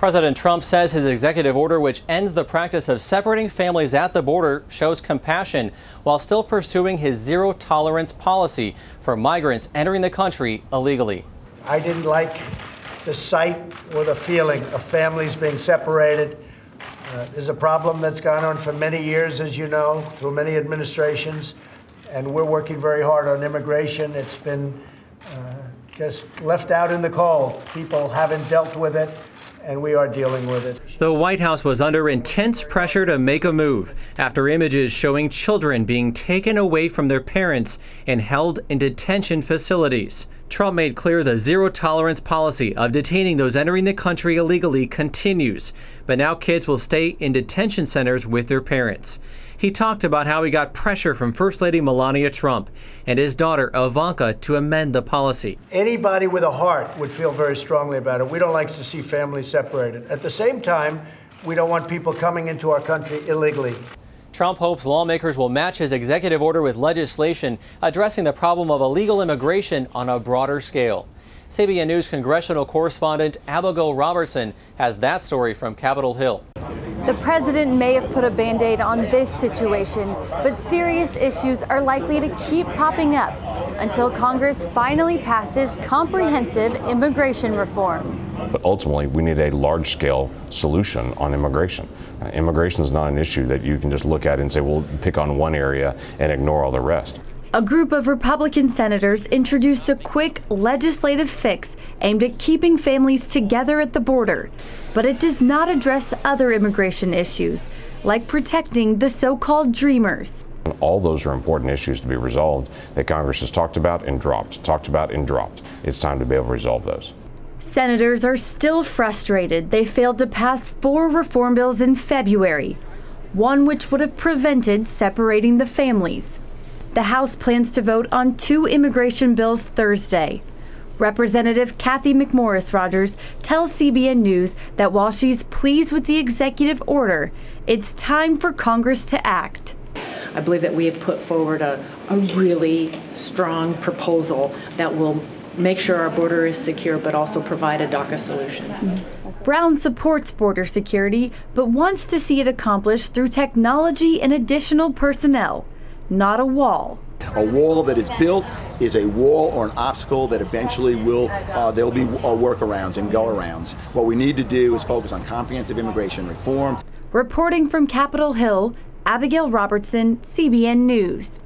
President Trump says his executive order, which ends the practice of separating families at the border, shows compassion while still pursuing his zero-tolerance policy for migrants entering the country illegally. I didn't like the sight or the feeling of families being separated. There's a problem that's gone on for many years, as you know, through many administrations, and we're working very hard on immigration. It's been just left out in the cold. People haven't dealt with it, and we are dealing with it. The White House was under intense pressure to make a move after images showing children being taken away from their parents and held in detention facilities. Trump made clear the zero-tolerance policy of detaining those entering the country illegally continues, but now kids will stay in detention centers with their parents. He talked about how he got pressure from First Lady Melania Trump and his daughter Ivanka to amend the policy. Anybody with a heart would feel very strongly about it. We don't like to see families separated. At the same time, we don't want people coming into our country illegally. Trump hopes lawmakers will match his executive order with legislation addressing the problem of illegal immigration on a broader scale. CBN News congressional correspondent Abigail Robertson has that story from Capitol Hill. The president may have put a Band-Aid on this situation, but serious issues are likely to keep popping up until Congress finally passes comprehensive immigration reform. But ultimately, we need a large-scale solution on immigration. Immigration is not an issue that you can just look at and say, we'll pick on one area and ignore all the rest. A group of Republican senators introduced a quick legislative fix aimed at keeping families together at the border, but it does not address other immigration issues, like protecting the so-called dreamers. All those are important issues to be resolved that Congress has talked about and dropped, talked about and dropped. It's time to be able to resolve those. Senators are still frustrated they failed to pass 4 reform bills in February, one which would have prevented separating the families. The House plans to vote on 2 immigration bills Thursday. Representative Cathy McMorris Rodgers tells CBN News that while she's pleased with the executive order, it's time for Congress to act. I believe that we have put forward a really strong proposal that will make sure our border is secure, but also provide a DACA solution. Brown supports border security, but wants to see it accomplished through technology and additional personnel, not a wall. A wall that is built is a wall or an obstacle that eventually will, there'll be workarounds and go-arounds. What we need to do is focus on comprehensive immigration reform. Reporting from Capitol Hill, Abigail Robertson, CBN News.